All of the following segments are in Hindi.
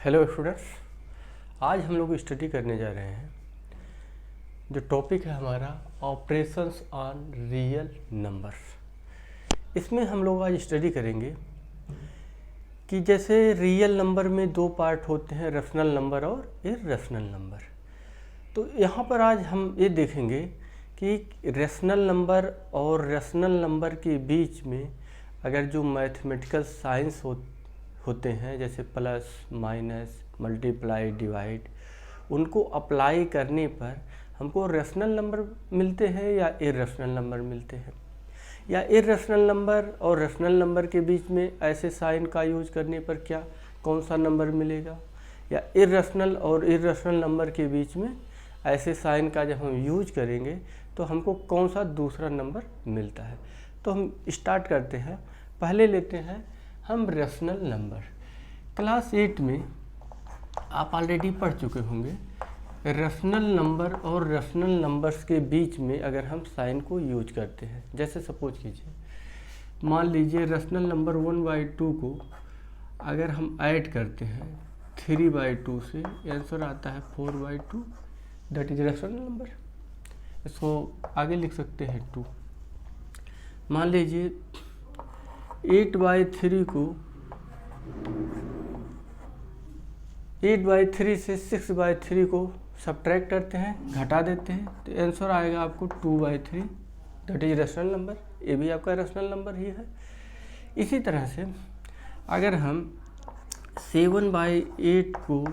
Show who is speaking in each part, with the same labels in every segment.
Speaker 1: हेलो स्टूडेंट्स, आज हम लोग स्टडी करने जा रहे हैं। जो टॉपिक है हमारा ऑपरेशंस ऑन रियल नंबर्स। इसमें हम लोग आज स्टडी करेंगे कि जैसे रियल नंबर में दो पार्ट होते हैं, रेशनल नंबर और इर्रेशनल नंबर। तो यहाँ पर आज हम ये देखेंगे कि रेशनल नंबर और रेशनल नंबर के बीच में अगर जो मैथमेटिकल साइंस होते हैं, जैसे प्लस माइनस मल्टीप्लाई डिवाइड, उनको अप्लाई करने पर हमको रेशनल नंबर मिलते हैं या इर्रेशनल नंबर मिलते हैं, या इर्रेशनल नंबर और रेशनल नंबर के बीच में ऐसे साइन का यूज करने पर क्या कौन सा नंबर मिलेगा, या इर्रेशनल और इर्रेशनल नंबर के बीच में ऐसे साइन का जब हम यूज करेंगे तो हमको कौन सा दूसरा नंबर मिलता है। तो हम स्टार्ट करते हैं। पहले लेते हैं हम रेशनल नंबर। क्लास 8 में आप ऑलरेडी पढ़ चुके होंगे। रेशनल नंबर और रेशनल नंबर्स के बीच में अगर हम साइन को यूज करते हैं, जैसे सपोज कीजिए, मान लीजिए रेशनल नंबर 1/2 को अगर हम ऐड करते हैं 3/2 से, आंसर आता है 4/2, दैट इज रेशनल नंबर। इसको आगे लिख सकते हैं 2। मान लीजिए 8/3 को 8/3 से 6/3 को सब्ट्रैक्ट करते हैं, घटा देते हैं, तो आंसर आएगा आपको 2/3, दैट इज रेशनल नंबर। ये भी आपका रेशनल नंबर ही है। इसी तरह से अगर हम 7/8 को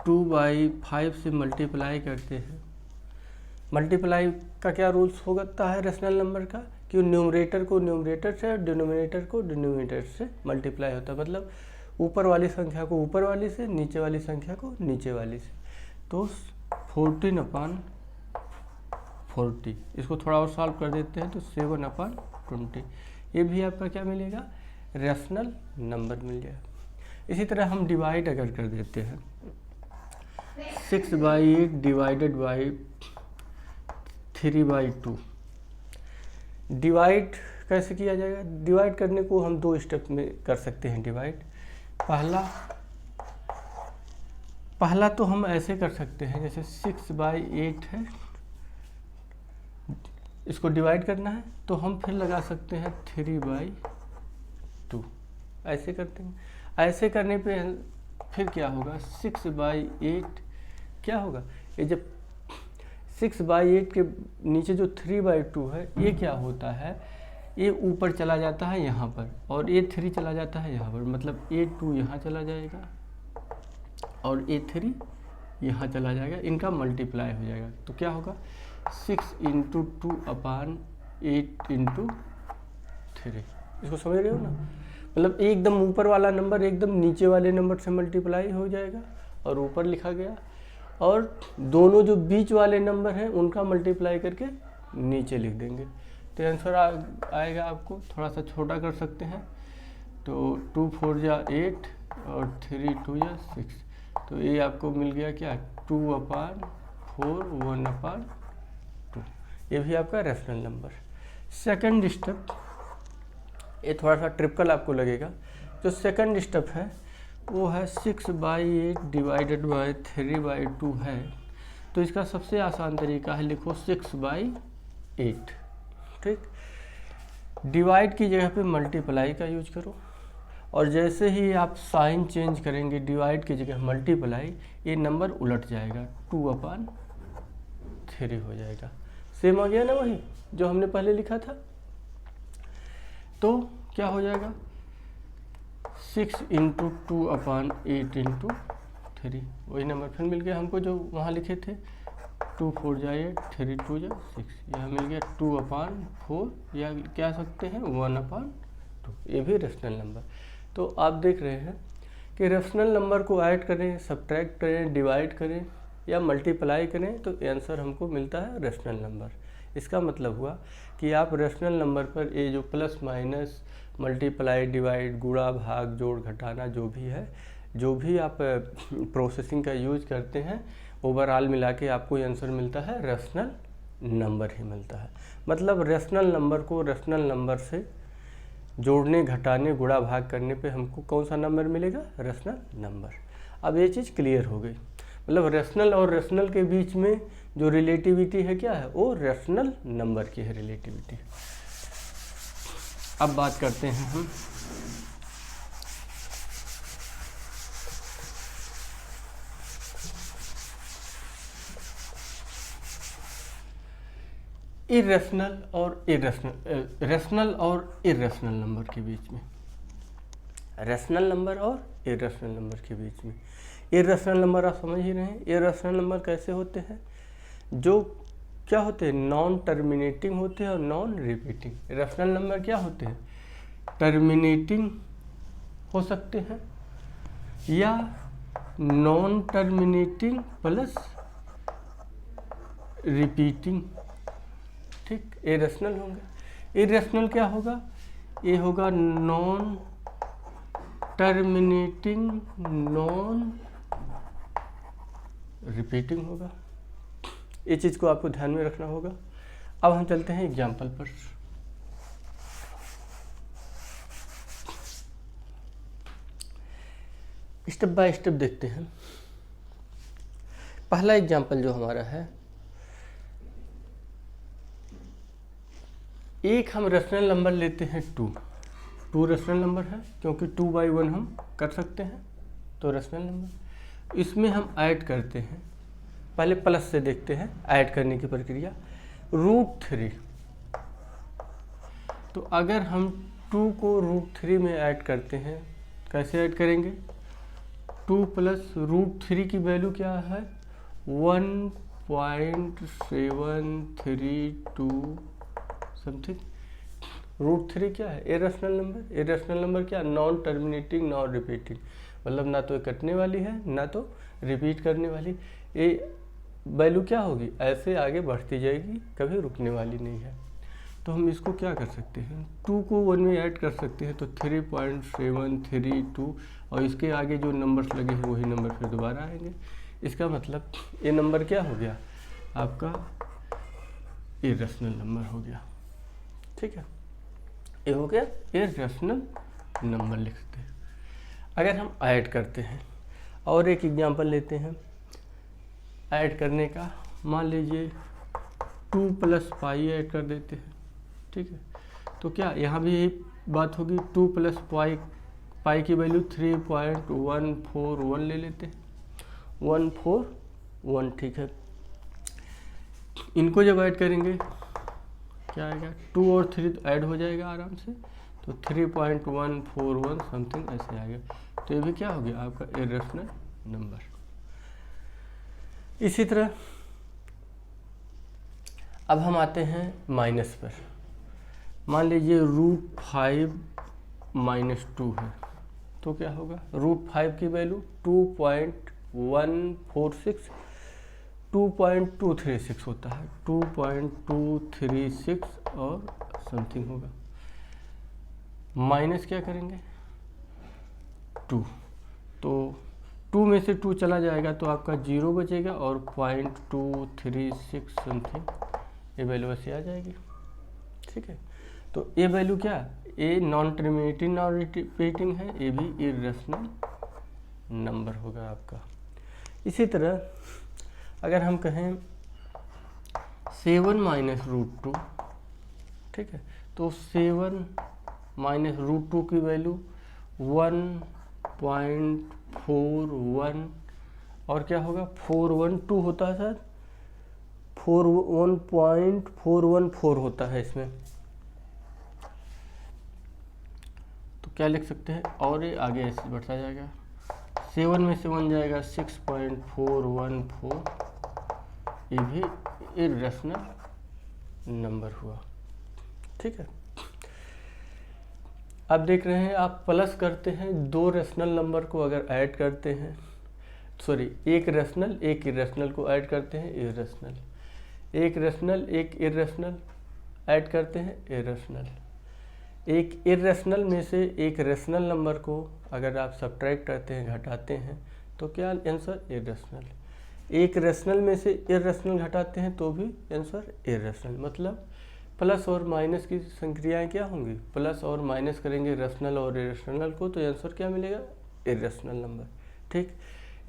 Speaker 1: 2/5 से मल्टीप्लाई करते हैं, मल्टीप्लाई का क्या रूल्स होता है रेशनल नंबर का, कि न्यूमरेटर को न्यूमरेटर से और डिनोमिनेटर को डिनोमिनेटर से मल्टीप्लाई होता है। मतलब ऊपर वाली संख्या को ऊपर वाली से, नीचे वाली संख्या को नीचे वाली से। तो 14/40, इसको थोड़ा और सॉल्व कर देते हैं तो 7/20, ये भी आपका क्या मिलेगा, रेशनल नंबर मिल जाएगा। इसी तरह हम डिवाइड अगर कर देते हैं 6/8 डिवाइडेड बाई 3/2, डिवाइड कैसे किया जाएगा। डिवाइड करने को हम दो स्टेप में कर सकते हैं डिवाइड। पहला तो हम ऐसे कर सकते हैं, जैसे 6/8 है, इसको डिवाइड करना है तो हम फिर लगा सकते हैं 3/2, ऐसे करते हैं। ऐसे करने पे फिर क्या होगा, 6/8 क्या होगा, ये जब 6/8 के नीचे जो 3/2 है, ये क्या होता है, ये ऊपर चला जाता है यहाँ पर, और ये 3 चला जाता है यहाँ पर, मतलब ये 2 यहाँ चला जाएगा और ये 3 यहाँ चला जाएगा, इनका मल्टीप्लाई हो जाएगा। तो क्या होगा, 6 × 2/8 × 3। इसको समझ रहे हो ना, मतलब एकदम ऊपर वाला नंबर एकदम नीचे वाले नंबर से मल्टीप्लाई हो जाएगा और ऊपर लिखा गया, और दोनों जो बीच वाले नंबर हैं उनका मल्टीप्लाई करके नीचे लिख देंगे। तो आंसर आएगा, आपको थोड़ा सा छोटा कर सकते हैं, तो 2 4 जा 8 और 3 2 जा 6, तो ये आपको मिल गया क्या, 2/4 1/2। ये भी आपका रेशनल नंबर। सेकंड स्टेप, ये थोड़ा सा ट्रिपल आपको लगेगा। जो सेकंड स्टेप है वो है 6/8 डिवाइडेड बाई 3/2 है, तो इसका सबसे आसान तरीका है, लिखो 6/8, ठीक। डिवाइड की जगह पे मल्टीप्लाई का यूज करो, और जैसे ही आप साइन चेंज करेंगे, डिवाइड की जगह मल्टीप्लाई, ये नंबर उलट जाएगा, 2/3 हो जाएगा। सेम आ गया ना, वही जो हमने पहले लिखा था। तो क्या हो जाएगा, 6 × 2/8 × 3, वही नंबर फिर मिल गया हमको जो वहाँ लिखे थे, 2 4 जा 8 3 2 जा 6, यह मिल गया 2/4, या क्या सकते हैं 1/2। ये भी रेशनल नंबर। तो आप देख रहे हैं कि रेशनल नंबर को ऐड करें, सब्ट्रैक्ट करें, डिवाइड करें या मल्टीप्लाई करें, तो आंसर हमको मिलता है रेशनल नंबर। इसका मतलब हुआ कि आप रेशनल नंबर पर ये जो प्लस माइनस मल्टीप्लाई डिवाइड गुणा भाग जोड़ घटाना जो भी है, जो भी आप प्रोसेसिंग का यूज करते हैं, ओवरऑल मिला के आपको आंसर मिलता है रेशनल नंबर ही मिलता है। मतलब रेशनल नंबर को रेशनल नंबर से जोड़ने घटाने गुणा भाग करने पे हमको कौन सा नंबर मिलेगा, रेशनल नंबर। अब ये चीज़ क्लियर हो गई, मतलब रेशनल और रेशनल के बीच में जो रिलेटिविटी है क्या है, वो रेशनल नंबर की है रिलेटिविटी। अब बात करते हैं हम इरेशनल और रेशनल और इरेशनल नंबर के बीच में, रेशनल नंबर और इरेशनल नंबर के बीच में। इरेशनल नंबर आप समझ ही रहे हैं, इरेशनल नंबर कैसे होते हैं, जो क्या होते हैं, नॉन टर्मिनेटिंग होते हैं और नॉन रिपीटिंग। रेशनल नंबर क्या होते हैं, टर्मिनेटिंग हो सकते हैं या नॉन टर्मिनेटिंग प्लस रिपीटिंग, ठीक, इरेशनल होंगे। इरेशनल क्या होगा, ये होगा नॉन टर्मिनेटिंग नॉन रिपीटिंग होगा। ये चीज़ को आपको ध्यान में रखना होगा। अब हम चलते हैं एग्जाम्पल पर। स्टेप बाय स्टेप देखते हैं। पहला एग्जाम्पल जो हमारा है, एक हम रेशनल नंबर लेते हैं 2 रेशनल नंबर है, क्योंकि 2/1 हम कर सकते हैं, तो रेशनल नंबर इसमें हम ऐड करते हैं। पहले प्लस से देखते हैं ऐड करने की प्रक्रिया। √3, तो अगर हम 2 को √3 में ऐड करते हैं, कैसे ऐड करेंगे, 2 प्लस √3 की वैल्यू क्या है, 1.732 समथिंग। √3 क्या है, इरेशनल नंबर। इरेशनल नंबर क्या, नॉन टर्मिनेटिंग नॉन रिपीटिंग, मतलब ना तो कटने वाली है ना तो रिपीट करने वाली। ये वैल्यू क्या होगी, ऐसे आगे बढ़ती जाएगी, कभी रुकने वाली नहीं है। तो हम इसको क्या कर सकते हैं, 2 को 1 में ऐड कर सकते हैं, तो 3.732, और इसके आगे जो नंबर्स लगे हैं वही नंबर फिर दोबारा आएंगे। इसका मतलब ये नंबर क्या हो गया, आपका इरेशनल नंबर हो गया, ठीक है, ये हो गया इरेशनल नंबर लिखते हैं। अगर हम ऐड करते हैं, और एक एग्जांपल लेते हैं ऐड करने का, मान लीजिए 2 + पाई ऐड कर देते हैं, ठीक है, तो क्या यहाँ भी यही बात होगी, 2 + पाई की वैल्यू 3.141 ले लेते हैं, 141, ठीक है। इनको जब ऐड करेंगे क्या आएगा, 2 और 3 ऐड हो जाएगा आराम से, तो 3.141 समथिंग ऐसे आएगा। तो ये भी क्या हो गया, आपका इरेशनल नंबर। इसी तरह अब हम आते हैं माइनस पर। मान लीजिए √5 - 2 है, तो क्या होगा, √5 की वैल्यू 2.146 2.236 होता है, 2.236 और समथिंग होगा। माइनस क्या करेंगे, 2, तो 2 में से 2 चला जाएगा तो आपका 0 बचेगा, और 0.236 समथिंग ये वैल्यू ऐसे आ जाएगी, ठीक है। तो ये वैल्यू क्या, ये नॉन टर्मिनेटिंग नॉन रिपीटिंग है, ये भी इरेशनल नंबर होगा आपका। इसी तरह अगर हम कहें 7 - √2, ठीक है, तो 7 - √2 की वैल्यू 1.41, और क्या होगा, 412 होता है सर, 1.414 होता है इसमें, तो क्या लिख सकते हैं, और ये आगे ऐसे बढ़ता जाएगा, 7 में से 1 जाएगा, 6.414, ये भी इरेशनल नंबर हुआ, ठीक है। अब देख रहे हैं आप प्लस करते हैं, 2 रेशनल नंबर को अगर ऐड करते हैं, सॉरी, एक रेशनल एक इरेशनल को ऐड करते हैं, इरेशनल, एक रेशनल एक इरेशनल ऐड करते हैं, इरेशनल, एक इरेशनल में से एक रेशनल नंबर को अगर आप सब्ट्रैक्ट करते हैं, घटाते हैं, तो क्या आंसर, इरेशनल। एक रेशनल में से इरेशनल घटाते हैं तो भी आंसर इरेशनल। मतलब प्लस और माइनस की संक्रियाएं क्या होंगी, प्लस और माइनस करेंगे रेशनल और इरेशनल को, तो आंसर क्या मिलेगा, इरेशनल नंबर, ठीक।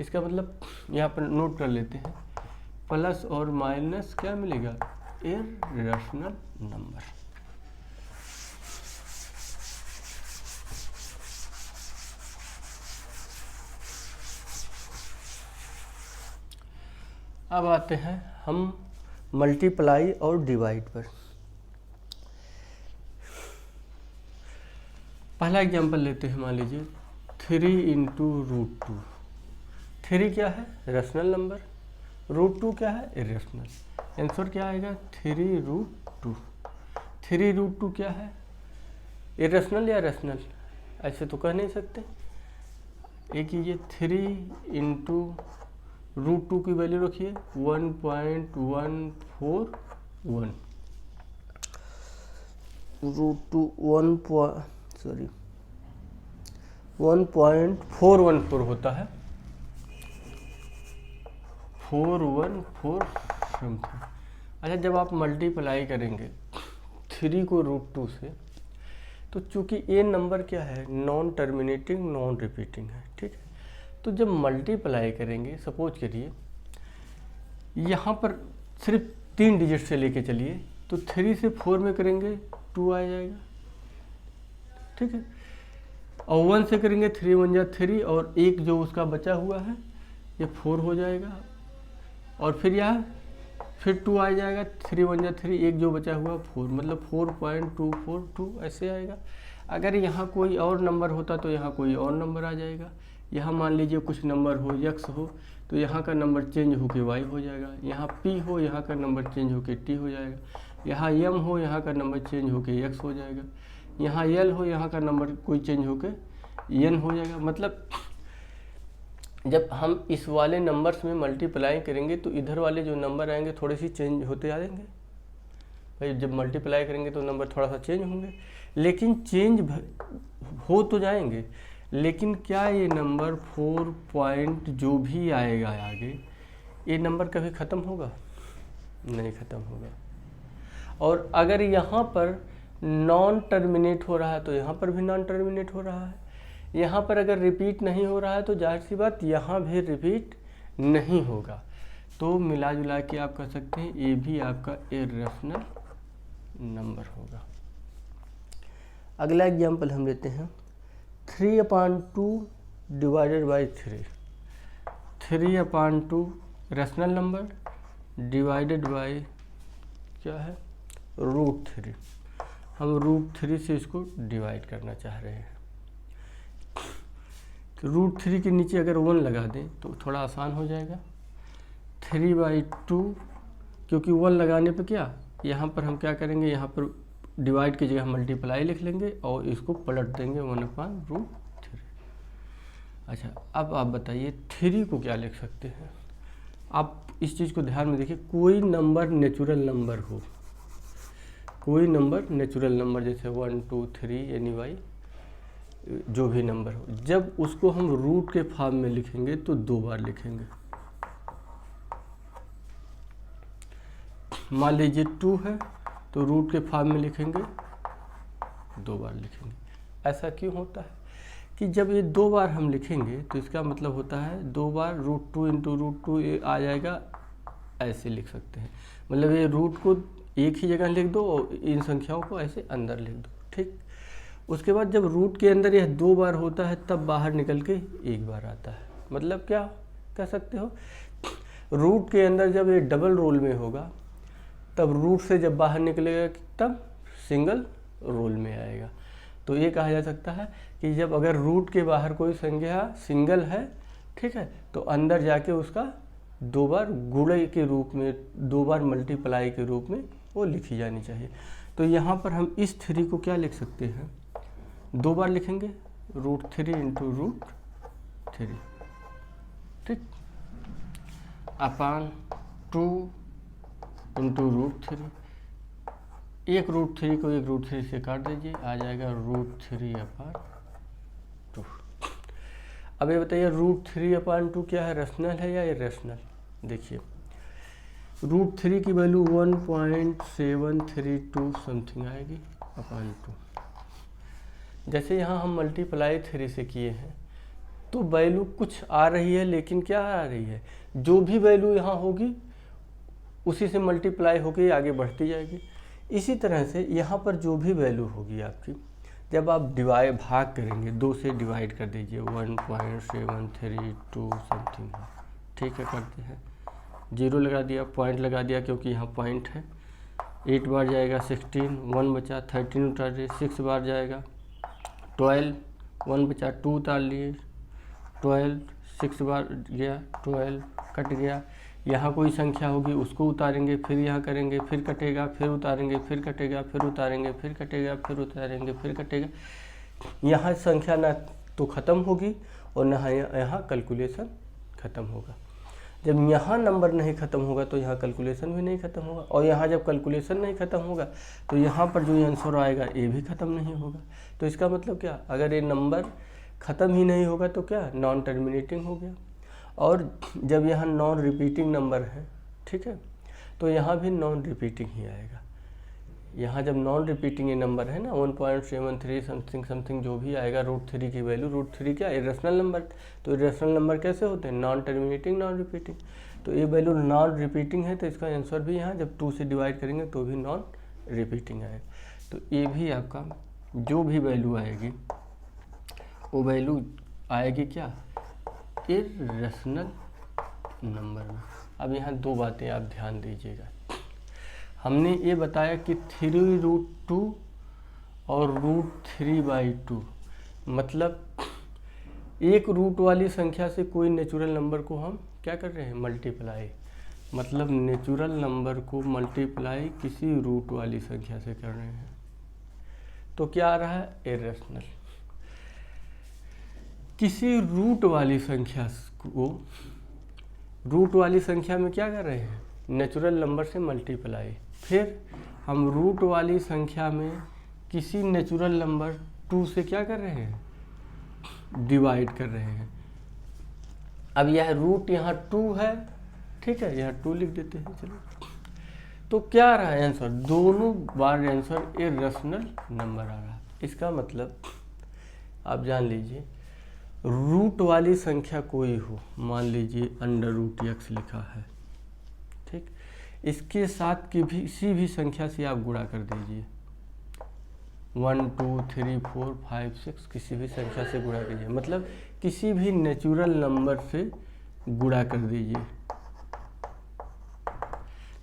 Speaker 1: इसका मतलब यहाँ पर नोट कर लेते हैं, प्लस और माइनस क्या मिलेगा, इर्रेशनल नंबर। अब आते हैं हम मल्टीप्लाई और डिवाइड पर। पहला एग्जांपल लेते हैं, मान लीजिए 3 इंटू रूट 2। 3 क्या है, रेशनल नंबर, रूट 2 क्या है, इरेशनल। आंसर क्या आएगा, 3 रूट 2। 3 रूट 2 क्या है, इरेशनल या रेशनल, ऐसे तो कह नहीं सकते। एक कीजिए, 3 इंटू रूट 2 की वैल्यू रखिए 1.141, रूट 2 1.414 होता है, 414 समथिंग। अच्छा, जब आप मल्टीप्लाई करेंगे 3 को रूट 2 से, तो चूंकि ये नंबर क्या है, नॉन टर्मिनेटिंग नॉन रिपीटिंग है, ठीक है। तो जब मल्टीप्लाई करेंगे, सपोज करिए यहाँ पर सिर्फ 3 डिजिट से लेके चलिए, तो 3 से 4 में करेंगे 2 आ जाएगा, ठीक है। और 1 से करेंगे 3 1 जा 3, और एक जो उसका बचा हुआ है ये 4 हो जाएगा, और फिर यहाँ फिर 2 आ जाएगा, 3 1 जा 3, एक जो बचा हुआ 4, मतलब 4.242 ऐसे आएगा। अगर यहाँ कोई और नंबर होता तो यहाँ कोई और नंबर आ जाएगा। यहाँ मान लीजिए कुछ नंबर हो, x हो, तो यहाँ का नंबर चेंज होके y हो जाएगा। यहाँ p हो, यहाँ का नंबर चेंज होके t हो जाएगा। यहाँ m हो, यहाँ का नंबर चेंज होके x हो जाएगा। यहाँ l हो, यहाँ का नंबर कोई चेंज होके n हो जाएगा। मतलब जब हम इस वाले नंबर्स में मल्टीप्लाई करेंगे तो इधर वाले जो नंबर आएंगे थोड़े सी चेंज होते आ जाएंगे। भाई जब मल्टीप्लाई करेंगे तो नंबर थोड़ा सा चेंज होंगे, लेकिन चेंज हो तो जाएंगे, लेकिन क्या ये नंबर 4 पॉइंट जो भी आएगा आगे, ये नंबर कभी ख़त्म होगा? नहीं ख़त्म होगा। और अगर यहाँ पर नॉन टर्मिनेट हो रहा है तो यहाँ पर भी नॉन टर्मिनेट हो रहा है। यहाँ पर अगर रिपीट नहीं हो रहा है तो जाहिर सी बात यहाँ भी रिपीट नहीं होगा। तो मिला जुला के आप कह सकते हैं ये भी आपका इर्रेशनल नंबर होगा। अगला एग्जाम्पल हम लेते हैं 3/2 divided by 3। 3/2 rational number divided by क्या है, रूट 3। हम रूट 3 से इसको डिवाइड करना चाह रहे हैं। तो रूट 3 के नीचे अगर 1 लगा दें तो थोड़ा आसान हो जाएगा। 3/2, क्योंकि 1 लगाने पे क्या, यहाँ पर हम क्या करेंगे, यहाँ पर डिवाइड की जगह मल्टीप्लाई लिख लेंगे और इसको पलट देंगे 1/√3। अच्छा, अब आप बताइए 3 को क्या लिख सकते हैं। आप इस चीज़ को ध्यान में देखिए, कोई नंबर नेचुरल नंबर हो, कोई नंबर नेचुरल नंबर जैसे 1 2 3 यानी वाई जो भी नंबर हो, जब उसको हम रूट के फॉर्म में लिखेंगे तो 2 बार लिखेंगे। मान लीजिए 2 है तो रूट के फॉर्म में लिखेंगे 2 बार लिखेंगे। ऐसा क्यों होता है कि जब ये 2 बार हम लिखेंगे तो इसका मतलब होता है 2 बार √2 इंटू √2 ये आ जाएगा, ऐसे लिख सकते हैं। मतलब ये रूट को एक ही जगह लिख दो और इन संख्याओं को ऐसे अंदर लिख दो, ठीक। उसके बाद जब रूट के अंदर यह 2 बार होता है तब बाहर निकल के 1 बार आता है। मतलब क्या कह सकते हो, रूट के अंदर जब ये डबल रोल में होगा तब रूट से जब बाहर निकलेगा तब सिंगल रोल में आएगा। तो ये कहा जा सकता है कि जब अगर रूट के बाहर कोई संख्या सिंगल है, ठीक है, तो अंदर जाके उसका 2 बार गुणे के रूप में, 2 बार मल्टीप्लाई के रूप में वो लिखी जानी चाहिए। तो यहाँ पर हम इस 3 को क्या लिख सकते हैं, 2 बार लिखेंगे, √3 इंटू √3, ठीक, अपान 2 इंटू √3। एक √3 को एक √3 से काट दीजिए, आ जाएगा √3/2। अब ये बताइए √3/2 क्या है, रेशनल है या इरेशनल? देखिए √3 की वैल्यू 1.732 समथिंग आएगी अपान 2। जैसे यहाँ हम मल्टीप्लाई 3 से किए हैं तो वैल्यू कुछ आ रही है, लेकिन क्या आ रही है, जो भी वैल्यू यहाँ होगी उसी से मल्टीप्लाई होकर आगे बढ़ती जाएगी। इसी तरह से यहाँ पर जो भी वैल्यू होगी आपकी, जब आप भाग करेंगे, 2 से डिवाइड कर दीजिए, 1.732 समथिंग, ठीक है, करते हैं, 0 लगा दिया, पॉइंट लगा दिया क्योंकि यहाँ पॉइंट है, 8 बार जाएगा 16, 1 बचा, 13 उतार दिए, 6 बार जाएगा 12, 1 बचा, 2 उतार लिए, 12, 6 बार गया 12, कट गया। यहाँ कोई संख्या होगी उसको उतारेंगे, फिर यहाँ करेंगे, फिर कटेगा, फिर उतारेंगे, फिर कटेगा, फिर उतारेंगे, फिर कटेगा, फिर उतारेंगे, फिर कटेगा। यहाँ संख्या ना तो ख़त्म होगी और ना यहाँ कैलकुलेशन ख़त्म होगा। जब यहाँ नंबर नहीं ख़त्म होगा तो यहाँ कैलकुलेशन भी नहीं ख़त्म होगा, और यहाँ जब कैलकुलेशन नहीं ख़त्म होगा तो यहाँ पर जो आंसर आएगा ये भी ख़त्म नहीं होगा। तो इसका मतलब क्या, अगर ये नंबर ख़त्म ही नहीं होगा तो क्या, नॉन टर्मिनेटिंग हो गया। और जब यहाँ नॉन रिपीटिंग नंबर है, ठीक है, तो यहाँ भी नॉन रिपीटिंग ही आएगा। यहाँ जब नॉन रिपीटिंग ये नंबर है ना, 1.73 समथिंग समथिंग जो भी आएगा, √3 की वैल्यू, √3 क्या, इरेशनल नंबर। तो इरेशनल नंबर कैसे होते हैं, नॉन टर्मिनेटिंग, नॉन रिपीटिंग। तो ये वैल्यू नॉन रिपीटिंग है, तो इसका आंसर भी यहाँ जब 2 से डिवाइड करेंगे तो भी नॉन रिपीटिंग आएगा। तो ये भी आपका जो भी वैल्यू आएगी वो वैल्यू आएगी क्या, इरेशनल नंबर में। अब यहाँ 2 बातें आप ध्यान दीजिएगा। हमने ये बताया कि 3√2 और √3/2, मतलब एक रूट वाली संख्या से कोई नेचुरल नंबर को हम क्या कर रहे हैं, मल्टीप्लाई, मतलब नेचुरल नंबर को मल्टीप्लाई किसी रूट वाली संख्या से कर रहे हैं, तो क्या आ रहा है, इरेशनल। किसी रूट वाली संख्या को रूट वाली संख्या में क्या कर रहे हैं, नेचुरल नंबर से मल्टीप्लाई, फिर हम रूट वाली संख्या में किसी नेचुरल नंबर 2 से क्या कर रहे हैं, डिवाइड कर रहे हैं। अब यह रूट यहाँ 2 है, ठीक है, यहाँ 2 लिख देते हैं, चलो। तो क्या आ रहा है आंसर, दोनों बार आंसर इरेशनल नंबर आ रहा है। इसका मतलब आप जान लीजिए, रूट वाली संख्या कोई हो, मान लीजिए √x लिखा है, ठीक, इसके साथ किसी भी संख्या से आप गुणा कर दीजिए, 1 2 3 4 5 6 किसी भी संख्या से गुणा कीजिए, मतलब किसी भी नेचुरल नंबर से गुणा कर दीजिए,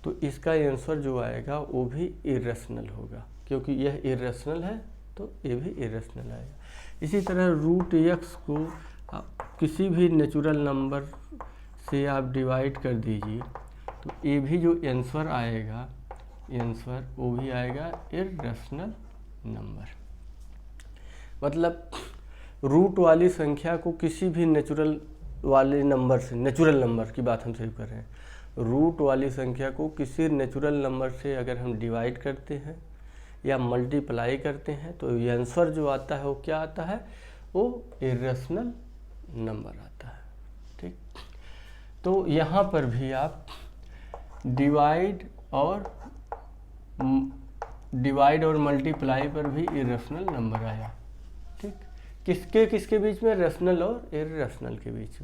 Speaker 1: तो इसका आंसर जो आएगा वो भी इरेशनल होगा, क्योंकि यह इरेशनल है तो ये भी इरेशनल आएगा। इसी तरह √x को किसी भी नेचुरल नंबर से आप डिवाइड कर दीजिए, तो ये भी जो आंसर आएगा, आंसर वो भी आएगा इरेशनल नंबर। मतलब रूट वाली संख्या को किसी भी नेचुरल वाले नंबर से, नेचुरल नंबर की बात हम सिर्फ कर रहे हैं, रूट वाली संख्या को किसी नेचुरल नंबर से अगर हम डिवाइड करते हैं या मल्टीप्लाई करते हैं तो आंसर जो आता है वो क्या आता है, वो इरेशनल नंबर आता है, ठीक। तो यहाँ पर भी आप डिवाइड और मल्टीप्लाई पर भी इरेशनल नंबर आया, ठीक। किसके किसके बीच में, रेशनल और इरेशनल के बीच में।